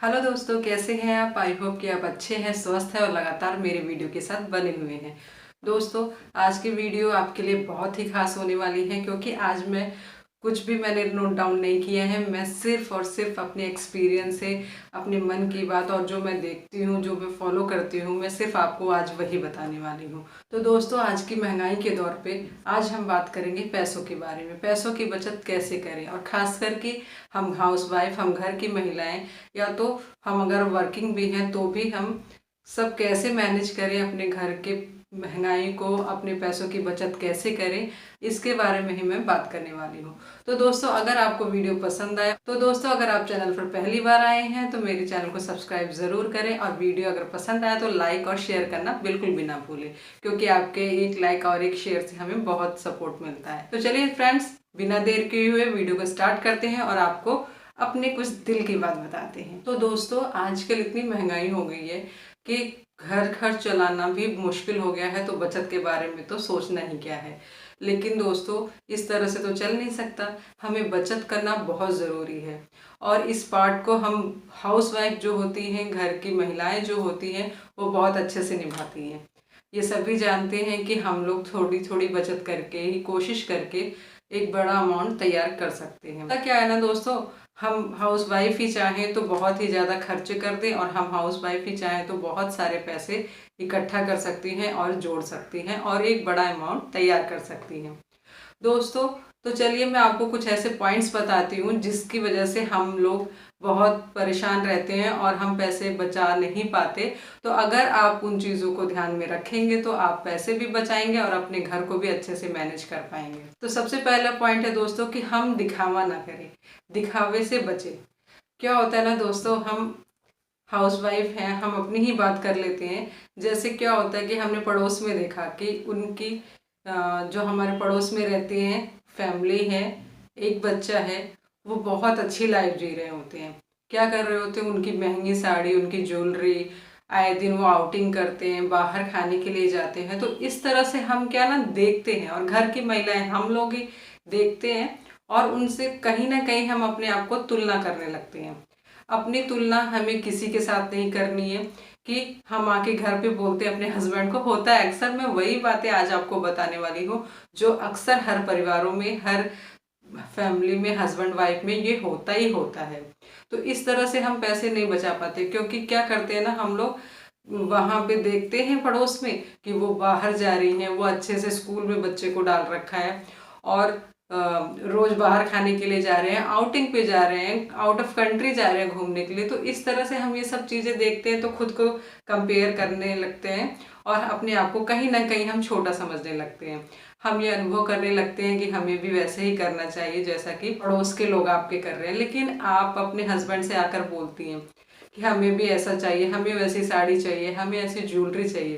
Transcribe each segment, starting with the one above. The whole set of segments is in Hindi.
हेलो दोस्तों, कैसे हैं आप। आई होप कि आप अच्छे हैं, स्वस्थ हैं और लगातार मेरे वीडियो के साथ बने हुए हैं। दोस्तों, आज की वीडियो आपके लिए बहुत ही खास होने वाली है क्योंकि आज मैं कुछ भी मैंने नोट डाउन नहीं किया है। मैं सिर्फ और सिर्फ अपने एक्सपीरियंस से, अपने मन की बात और जो मैं देखती हूँ, जो मैं फॉलो करती हूँ, मैं सिर्फ आपको आज वही बताने वाली हूँ। तो दोस्तों, आज की महंगाई के दौर पे आज हम बात करेंगे पैसों के बारे में। पैसों की बचत कैसे करें, और ख़ास करके हम हाउसवाइफ, हम घर की महिलाएं, या तो हम अगर वर्किंग भी हैं तो भी हम सब कैसे मैनेज करें अपने घर के महंगाई को, अपने पैसों की बचत कैसे करें, इसके बारे में ही मैं बात करने वाली हूँ। तो दोस्तों, अगर आपको वीडियो पसंद आए तो दोस्तों, अगर आप चैनल पर पहली बार आए हैं तो मेरे चैनल को सब्सक्राइब ज़रूर करें, और वीडियो अगर पसंद आए तो लाइक और शेयर करना बिल्कुल भी ना भूलें, क्योंकि आपके एक लाइक और एक शेयर से हमें बहुत सपोर्ट मिलता है। तो चलिए फ्रेंड्स, बिना देर किए हुए वीडियो को स्टार्ट करते हैं और आपको अपने कुछ दिल की बात बताते हैं। तो दोस्तों, आजकल इतनी महंगाई हो गई है कि घर खर्च चलाना भी मुश्किल हो गया है, तो बचत के बारे में तो सोचना ही क्या है। लेकिन दोस्तों, इस तरह से तो चल नहीं सकता, हमें बचत करना बहुत ज़रूरी है। और इस पार्ट को हम हाउसवाइफ जो होती हैं, घर की महिलाएं जो होती हैं, वो बहुत अच्छे से निभाती हैं। ये सभी जानते हैं कि हम लोग थोड़ी थोड़ी बचत करके ही, कोशिश करके एक बड़ा अमाउंट तैयार कर सकते हैं। क्या है ना दोस्तों, हम हाउस वाइफ ही चाहें तो बहुत ही ज़्यादा खर्च कर दें, और हम हाउस वाइफ ही चाहें तो बहुत सारे पैसे इकट्ठा कर सकती हैं और जोड़ सकती हैं और एक बड़ा अमाउंट तैयार कर सकती हैं दोस्तों। तो चलिए, मैं आपको कुछ ऐसे पॉइंट्स बताती हूँ जिसकी वजह से हम लोग बहुत परेशान रहते हैं और हम पैसे बचा नहीं पाते। तो अगर आप उन चीज़ों को ध्यान में रखेंगे तो आप पैसे भी बचाएंगे और अपने घर को भी अच्छे से मैनेज कर पाएंगे। तो सबसे पहला पॉइंट है दोस्तों कि हम दिखावा ना करें, दिखावे से बचें। क्या होता है ना दोस्तों, हम हाउसवाइफ हैं, हम अपनी ही बात कर लेते हैं। जैसे क्या होता है कि हमने पड़ोस में देखा कि उनकी जो हमारे पड़ोस में रहते हैं, फैमिली है, एक बच्चा है, वो बहुत अच्छी लाइफ जी रहे होते हैं। क्या कर रहे होते हैं, उनकी महंगी साड़ी, उनकी ज्वेलरी, आए दिन वो आउटिंग करते हैं, बाहर खाने के लिए जाते हैं। तो इस तरह से हम क्या ना देखते हैं, और घर की महिलाएं हम लोग ही देखते हैं, और उनसे कहीं ना कहीं हम अपने आप को तुलना करने लगते हैं। अपनी तुलना हमें किसी के साथ नहीं करनी है कि हम आके घर पे बोलते हैं अपने हस्बैंड को। होता है अक्सर, मैं वही बातें आज आपको बताने वाली हूँ जो अक्सर हर परिवारों में, हर फैमिली में, हस्बैंड वाइफ में ये होता ही होता है। तो इस तरह से हम पैसे नहीं बचा पाते, क्योंकि क्या करते हैं ना, हम लोग वहां पे देखते हैं पड़ोस में कि वो बाहर जा रही हैं, वो अच्छे से स्कूल में बच्चे को डाल रखा है, और रोज बाहर खाने के लिए जा रहे हैं, आउटिंग पे जा रहे हैं, आउट ऑफ कंट्री जा रहे हैं घूमने के लिए। तो इस तरह से हम ये सब चीजें देखते हैं तो खुद को कंपेयर करने लगते हैं, और अपने आप को कहीं ना कहीं हम छोटा समझने लगते हैं। हम ये अनुभव करने लगते हैं कि हमें भी वैसे ही करना चाहिए जैसा कि पड़ोस के लोग आपके कर रहे हैं। लेकिन आप अपने हस्बैंड से आकर बोलती हैं कि हमें भी ऐसा चाहिए, हमें वैसी साड़ी चाहिए, हमें ऐसी ज्वेलरी चाहिए,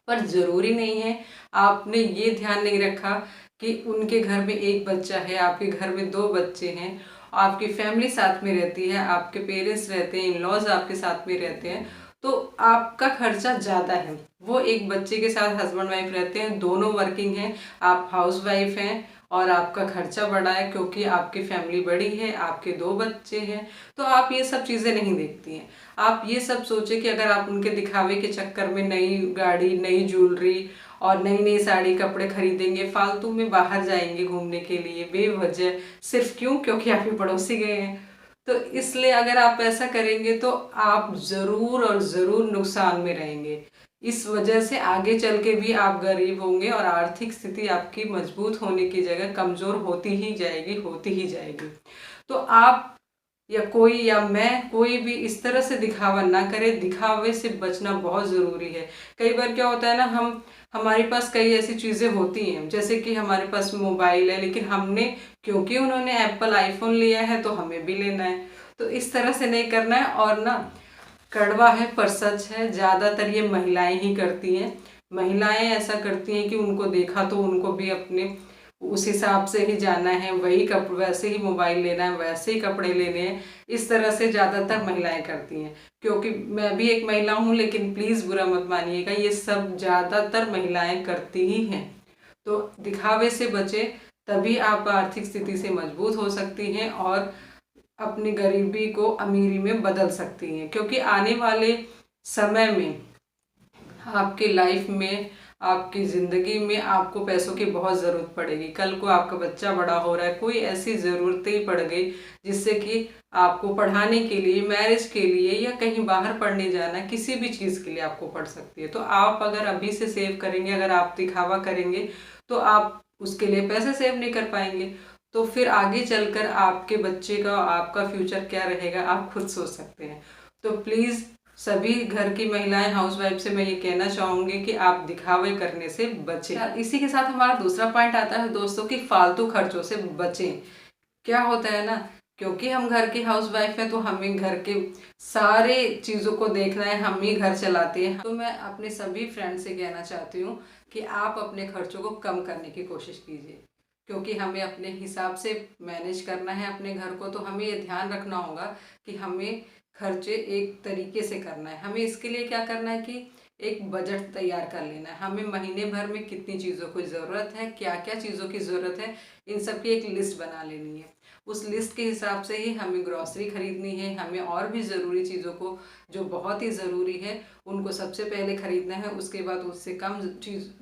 पर जरूरी नहीं है। आपने ये ध्यान नहीं रखा कि उनके घर में एक बच्चा है, आपके घर में दो बच्चे हैं, आपकी फैमिली साथ में रहती है, आपके पेरेंट्स रहते हैं, इन लॉज आपके साथ में रहते हैं, तो आपका खर्चा ज़्यादा है। वो एक बच्चे के साथ हस्बैंड वाइफ रहते हैं, दोनों वर्किंग हैं, आप हाउस वाइफ हैं, और आपका खर्चा बड़ा है क्योंकि आपकी फैमिली बड़ी है, आपके दो बच्चे हैं। तो आप ये सब चीज़ें नहीं देखती हैं। आप ये सब सोचे कि अगर आप उनके दिखावे के चक्कर में नई गाड़ी, नई ज्वेलरी और नई नई साड़ी, कपड़े खरीदेंगे, फालतू में बाहर जाएंगे घूमने के लिए बेवजह, सिर्फ क्यों, क्योंकि आपके पड़ोसी गए हैं। तो इसलिए अगर आप ऐसा करेंगे तो आप ज़रूर और ज़रूर नुकसान में रहेंगे। इस वजह से आगे चल के भी आप गरीब होंगे, और आर्थिक स्थिति आपकी मजबूत होने की जगह कमज़ोर होती ही जाएगी, होती ही जाएगी। तो आप या कोई, या मैं, कोई भी इस तरह से दिखावा ना करे। दिखावे से बचना बहुत ज़रूरी है। कई बार क्या होता है ना, हमारे पास कई ऐसी चीज़ें होती हैं, जैसे कि हमारे पास मोबाइल है, लेकिन हमने, क्योंकि उन्होंने एप्पल आईफोन लिया है तो हमें भी लेना है। तो इस तरह से नहीं करना है। और ना, कड़वा है पर सच है, ज़्यादातर ये महिलाएं ही करती हैं। महिलाएं ऐसा करती हैं कि उनको देखा तो उनको भी अपने उस हिसाब से ही जाना है, वही वैसे ही मोबाइल लेना है, वैसे ही कपड़े लेने हैं। इस तरह से ज़्यादातर महिलाएं करती हैं। क्योंकि मैं भी एक महिला हूँ, लेकिन प्लीज़ बुरा मत मानिएगा, ये सब ज़्यादातर महिलाएं करती ही हैं। तो दिखावे से बचे, तभी आप आर्थिक स्थिति से मजबूत हो सकती हैं और अपनी गरीबी को अमीरी में बदल सकती हैं। क्योंकि आने वाले समय में आपकी लाइफ में, आपकी ज़िंदगी में आपको पैसों की बहुत ज़रूरत पड़ेगी। कल को आपका बच्चा बड़ा हो रहा है, कोई ऐसी ज़रूरतें ही पड़ गई जिससे कि आपको पढ़ाने के लिए, मैरिज के लिए या कहीं बाहर पढ़ने जाना है, किसी भी चीज़ के लिए आपको पड़ सकती है। तो आप अगर अभी से सेव करेंगे, अगर आप दिखावा करेंगे तो आप उसके लिए पैसे सेव नहीं कर पाएंगे। तो फिर आगे चलकर आपके बच्चे का, आपका फ्यूचर क्या रहेगा, आप खुद सोच सकते हैं। तो प्लीज़ सभी घर की महिलाएं, हाउसवाइफ से मैं ये कहना चाहूंगी कि आप दिखावे करने से बचें। इसी के साथ हमारा दूसरा पॉइंट आता है दोस्तों कि फालतू खर्चों से बचें। क्या होता है ना, क्योंकि हम घर की हाउसवाइफ हैं तो हमें घर के सारे चीज़ों को देखना है, हम ही घर चलाते हैं। तो मैं अपने सभी फ्रेंड से कहना चाहती हूँ कि आप अपने खर्चों को कम करने की कोशिश कीजिए। क्योंकि हमें अपने हिसाब से मैनेज करना है अपने घर को। तो हमें ये ध्यान रखना होगा कि हमें खर्चे एक तरीके से करना है। हमें इसके लिए क्या करना है कि एक बजट तैयार कर लेना है। हमें महीने भर में कितनी चीज़ों की ज़रूरत है, क्या क्या चीज़ों की ज़रूरत है, इन सब की एक लिस्ट बना लेनी है। उस लिस्ट के हिसाब से ही हमें ग्रॉसरी खरीदनी है। हमें और भी ज़रूरी चीज़ों को, जो बहुत ही ज़रूरी है, उनको सबसे पहले खरीदना है। उसके बाद उससे कम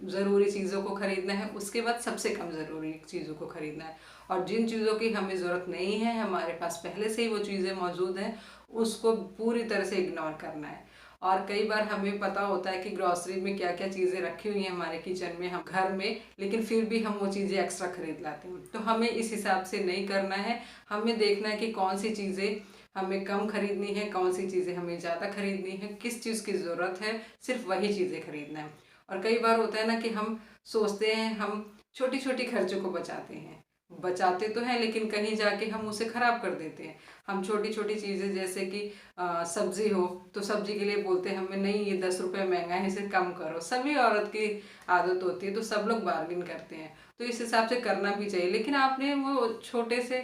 ज़रूरी चीज़ों को खरीदना है। उसके बाद सबसे कम ज़रूरी चीज़ों को खरीदना है। और जिन चीज़ों की हमें ज़रूरत नहीं है, हमारे पास पहले से ही वो चीज़ें मौजूद हैं, उसको पूरी तरह से इग्नोर करना है। और कई बार हमें पता होता है कि ग्रॉसरी में क्या क्या चीज़ें रखी हुई हैं हमारे किचन में, हम घर में, लेकिन फिर भी हम वो चीज़ें एक्स्ट्रा खरीद लाते हैं। तो हमें इस हिसाब से नहीं करना है। हमें देखना है कि कौन सी चीज़ें हमें कम खरीदनी है, कौन सी चीज़ें हमें ज़्यादा खरीदनी है, किस चीज़ की ज़रूरत है, सिर्फ वही चीज़ें खरीदना है। और कई बार होता है ना कि हम सोचते हैं, हम छोटी छोटी खर्चों को बचाते तो हैं, लेकिन कहीं जाके हम उसे खराब कर देते हैं। हम छोटी छोटी चीज़ें, जैसे कि सब्जी हो तो सब्जी के लिए बोलते हैं हमें, नहीं ये 10 रुपये महंगा है, इसे कम करो। सभी औरत की आदत होती है, तो सब लोग बार्गिन करते हैं। तो इस हिसाब से करना भी चाहिए। लेकिन आपने वो छोटे से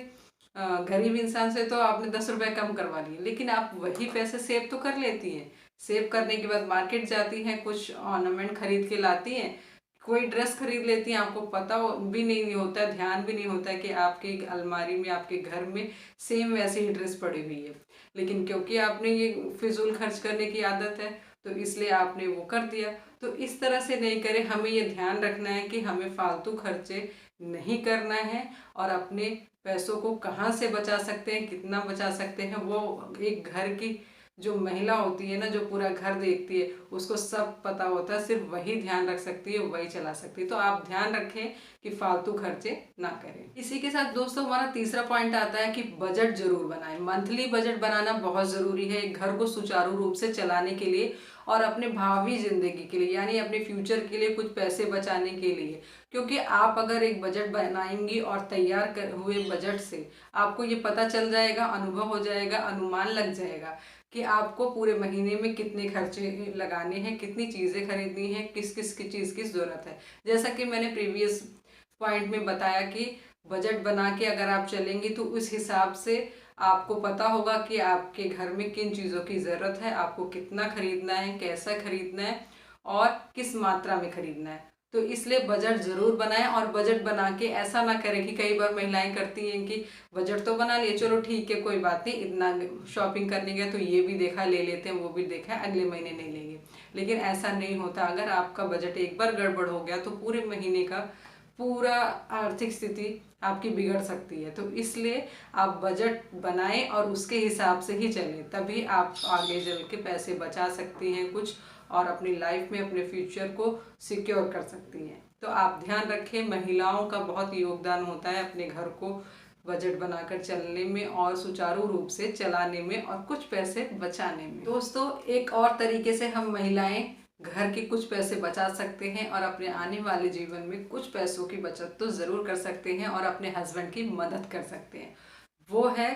गरीब इंसान से तो आपने 10 रुपये कम करवा लिए, लेकिन आप वही पैसे सेव तो कर लेती हैं। सेव करने के बाद मार्केट जाती हैं, कुछ ऑर्नामेंट खरीद के लाती हैं, कोई ड्रेस खरीद लेती हैं, आपको पता भी नहीं होता है, ध्यान भी नहीं होता है कि आपकी अलमारी में, आपके घर में सेम वैसी ही ड्रेस पड़ी हुई है। लेकिन क्योंकि आपने ये फिजूल खर्च करने की आदत है, तो इसलिए आपने वो कर दिया। तो इस तरह से नहीं करें। हमें ये ध्यान रखना है कि हमें फालतू खर्चे नहीं करना है। और अपने पैसों को कहाँ से बचा सकते हैं, कितना बचा सकते हैं, वो एक घर की जो महिला होती है ना, जो पूरा घर देखती है, उसको सब पता होता है। सिर्फ वही ध्यान रख सकती है, वही चला सकती है। तो आप ध्यान रखें कि फालतू खर्चे ना करें। इसी के साथ दोस्तों हमारा तीसरा पॉइंट आता है कि बजट जरूर बनाएं। मंथली बजट बनाना बहुत ज़रूरी है एक घर को सुचारू रूप से चलाने के लिए और अपने भावी ज़िंदगी के लिए, यानी अपने फ्यूचर के लिए, कुछ पैसे बचाने के लिए। क्योंकि आप अगर एक बजट बनाएंगी और तैयार हुए बजट से आपको ये पता चल जाएगा, अनुभव हो जाएगा, अनुमान लग जाएगा कि आपको पूरे महीने में कितने खर्चे लगाने हैं, कितनी चीज़ें खरीदनी है, किस किस की चीज़ की ज़रूरत है। जैसा कि मैंने प्रीवियस पॉइंट में बताया कि बजट बना के अगर आप चलेंगी तो उस हिसाब से आपको पता होगा कि आपके घर में किन चीज़ों की ज़रूरत है, आपको कितना खरीदना है, कैसा खरीदना है और किस मात्रा में खरीदना है। तो इसलिए बजट ज़रूर बनाएं। और बजट बना के ऐसा ना करें कि कई बार महिलाएं करती हैं कि बजट तो बना लिए, चलो ठीक है कोई बात नहीं, इतना शॉपिंग करने गया तो ये भी देखा, ले लेते हैं, वो भी देखा, अगले महीने नहीं लेंगे। लेकिन ऐसा नहीं होता। अगर आपका बजट एक बार गड़बड़ हो गया तो पूरे महीने का पूरा आर्थिक स्थिति आपकी बिगड़ सकती है। तो इसलिए आप बजट बनाएं और उसके हिसाब से ही चलें, तभी आप आगे चल के पैसे बचा सकती हैं कुछ, और अपनी लाइफ में अपने फ्यूचर को सिक्योर कर सकती हैं। तो आप ध्यान रखें, महिलाओं का बहुत योगदान होता है अपने घर को बजट बनाकर चलने में और सुचारू रूप से चलाने में और कुछ पैसे बचाने में। दोस्तों एक और तरीके से हम महिलाएं घर के कुछ पैसे बचा सकते हैं और अपने आने वाले जीवन में कुछ पैसों की बचत तो ज़रूर कर सकते हैं और अपने हस्बैंड की मदद कर सकते हैं। वो है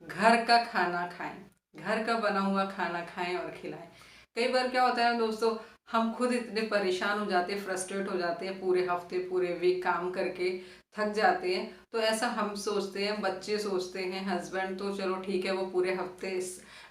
घर का खाना खाएं, घर का बना हुआ खाना खाएं और खिलाएं। कई बार क्या होता है दोस्तों, हम खुद इतने परेशान हो जाते हैं, फ्रस्ट्रेट हो जाते हैं, पूरे हफ्ते पूरे वीक काम करके थक जाते हैं। तो ऐसा हम सोचते हैं, बच्चे सोचते हैं, हस्बैंड तो चलो ठीक है वो पूरे हफ्ते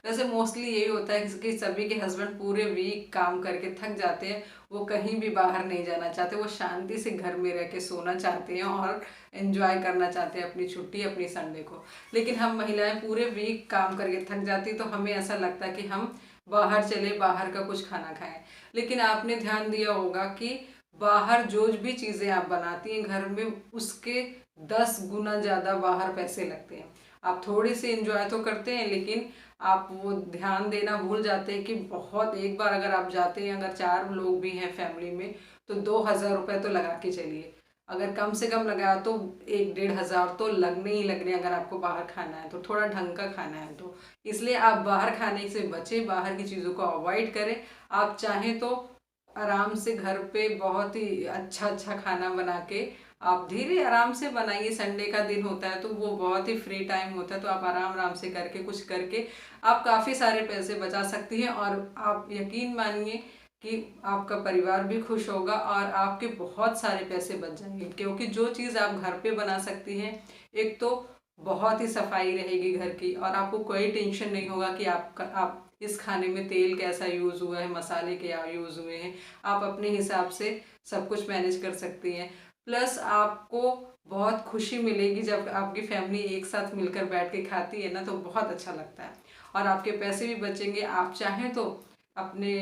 वैसे मोस्टली यही होता है कि सभी के हस्बैंड पूरे वीक काम करके थक जाते हैं, वो कहीं भी बाहर नहीं जाना चाहते, वो शांति से घर में रह के सोना चाहते हैं और एंजॉय करना चाहते हैं अपनी छुट्टी, अपनी संडे को। लेकिन हम महिलाएं पूरे वीक काम करके थक जाती, तो हमें ऐसा लगता है कि हम बाहर चले, बाहर का कुछ खाना खाएं। लेकिन आपने ध्यान दिया होगा कि बाहर जो भी चीज़ें आप बनाती हैं घर में, उसके 10 गुना ज़्यादा बाहर पैसे लगते हैं। आप थोड़ी सी इंजॉय तो करते हैं, लेकिन आप वो ध्यान देना भूल जाते हैं कि बहुत, एक बार अगर आप जाते हैं, अगर 4 लोग भी हैं फैमिली में, तो 2,000 रुपये तो लगा के चलिए। अगर कम से कम लगाया तो 1-1.5 हज़ार तो लगने ही लगने, अगर आपको बाहर खाना है तो, थोड़ा ढंग का खाना है तो। इसलिए आप बाहर खाने से बचें, बाहर की चीज़ों को अवॉइड करें। आप चाहें तो आराम से घर पे बहुत ही अच्छा अच्छा खाना बना के आप धीरे आराम से बनाइए। संडे का दिन होता है तो वो बहुत ही फ्री टाइम होता है, तो आप आराम आराम से करके कुछ करके आप काफ़ी सारे पैसे बचा सकती हैं। और आप यकीन मानिए कि आपका परिवार भी खुश होगा और आपके बहुत सारे पैसे बच जाएंगे, क्योंकि जो चीज़ आप घर पे बना सकती हैं, एक तो बहुत ही सफाई रहेगी घर की, और आपको कोई टेंशन नहीं होगा कि आप इस खाने में तेल कैसा यूज़ हुआ है, मसाले क्या यूज़ हुए हैं। आप अपने हिसाब से सब कुछ मैनेज कर सकती हैं। प्लस आपको बहुत खुशी मिलेगी जब आपकी फैमिली एक साथ मिलकर बैठ के खाती है ना, तो बहुत अच्छा लगता है और आपके पैसे भी बचेंगे। आप चाहें तो अपने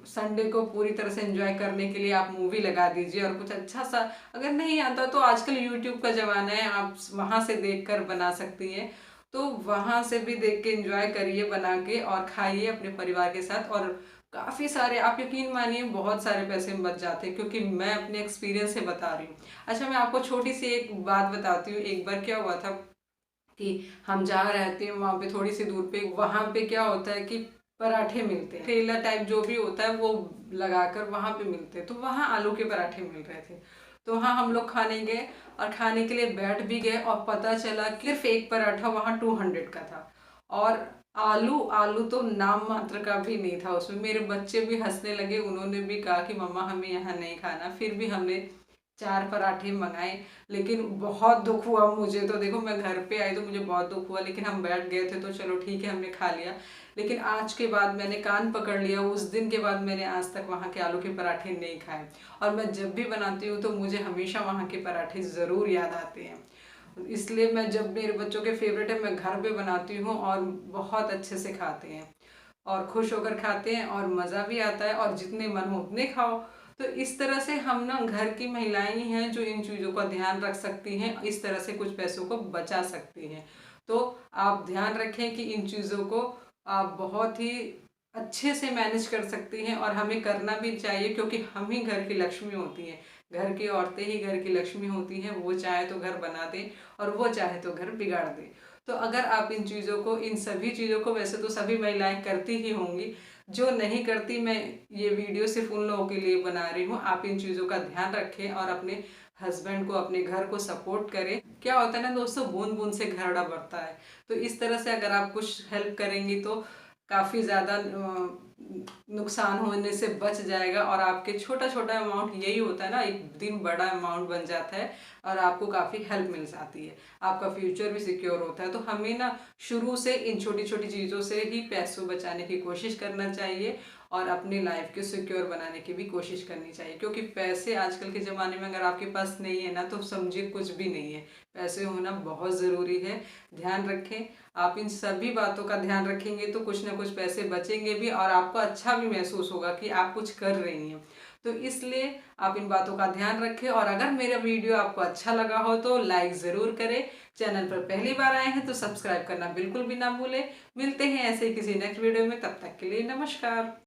संडे को पूरी तरह से एंजॉय करने के लिए आप मूवी लगा दीजिए और कुछ अच्छा सा, अगर नहीं आता तो आजकल यूट्यूब का ज़माना है, आप वहाँ से देखकर बना सकती हैं। तो वहाँ से भी देख के एंजॉय करिए बना के और खाइए अपने परिवार के साथ। और काफ़ी सारे, आप यकीन मानिए बहुत सारे पैसे में बच जाते हैं, क्योंकि मैं अपने एक्सपीरियंस से बता रही हूँ। अच्छा, मैं आपको छोटी सी एक बात बताती हूँ। एक बार क्या हुआ था कि हम जहाँ रहते हैं वहाँ पे थोड़ी सी दूर पे, वहाँ पे क्या होता है कि पराठे मिलते हैं, ठेला टाइप जो भी होता है वो लगाकर वहाँ पे मिलते हैं। तो वहाँ आलू के पराठे मिल रहे थे, तो वहाँ हम लोग खाने गए और खाने के लिए बैठ भी गए, और पता चला कि सिर्फ एक पराठा वहाँ 200 का था, और आलू आलू तो नाम मात्र का भी नहीं था उसमें। मेरे बच्चे भी हंसने लगे, उन्होंने भी कहा कि मम्मा हमें यहाँ नहीं खाना। फिर भी हमने 4 पराठे मंगाए, लेकिन बहुत दुख हुआ मुझे। तो देखो, मैं घर पे आई तो मुझे बहुत दुख हुआ, लेकिन हम बैठ गए थे तो चलो ठीक है, हमने खा लिया। लेकिन आज के बाद मैंने कान पकड़ लिया, उस दिन के बाद मैंने आज तक वहाँ के आलू के पराठे नहीं खाए। और मैं जब भी बनाती हूँ तो मुझे हमेशा वहाँ के पराठे ज़रूर याद आते हैं। इसलिए मैं, जब मेरे बच्चों के फेवरेट है, मैं घर पे बनाती हूँ और बहुत अच्छे से खाते हैं और खुश होकर खाते हैं और मज़ा भी आता है, और जितने मन हो उतने खाओ। तो इस तरह से हम ना, घर की महिलाएं ही हैं जो इन चीज़ों का ध्यान रख सकती हैं, इस तरह से कुछ पैसों को बचा सकती हैं। तो आप ध्यान रखें कि इन चीज़ों को आप बहुत ही अच्छे से मैनेज कर सकती हैं, और हमें करना भी चाहिए, क्योंकि हम ही घर की लक्ष्मी होती हैं। घर की औरतें ही घर की लक्ष्मी होती हैं, वो चाहे तो घर बना दें और वो चाहे तो घर बिगाड़ दें। तो अगर आप इन चीज़ों को, इन सभी चीज़ों को, वैसे तो सभी महिलाएं करती ही होंगी, जो नहीं करती, मैं ये वीडियो सिर्फ उन लोगों के लिए बना रही हूँ। आप इन चीज़ों का ध्यान रखें और अपने हस्बैंड को, अपने घर को सपोर्ट करें। क्या होता है ना दोस्तों, बूंद बूंद से घड़ा भरता है। तो इस तरह से अगर आप कुछ हेल्प करेंगी तो काफ़ी ज़्यादा नुकसान होने से बच जाएगा, और आपके छोटा छोटा अमाउंट, यही होता है ना, एक दिन बड़ा अमाउंट बन जाता है और आपको काफ़ी हेल्प मिल जाती है, आपका फ्यूचर भी सिक्योर होता है। तो हमें ना शुरू से इन छोटी छोटी चीज़ों से ही पैसों बचाने की कोशिश करना चाहिए और अपनी लाइफ के सिक्योर बनाने की भी कोशिश करनी चाहिए, क्योंकि पैसे आजकल के ज़माने में अगर आपके पास नहीं है ना, तो समझिए कुछ भी नहीं है। पैसे होना बहुत ज़रूरी है, ध्यान रखें। आप इन सभी बातों का ध्यान रखेंगे तो कुछ ना कुछ पैसे बचेंगे भी, और आपको अच्छा भी महसूस होगा कि आप कुछ कर रही हैं। तो इसलिए आप इन बातों का ध्यान रखें, और अगर मेरा वीडियो आपको अच्छा लगा हो तो लाइक ज़रूर करें। चैनल पर पहली बार आए हैं तो सब्सक्राइब करना बिल्कुल भी ना भूलें। मिलते हैं ऐसे ही किसी नेक्स्ट वीडियो में, तब तक के लिए नमस्कार।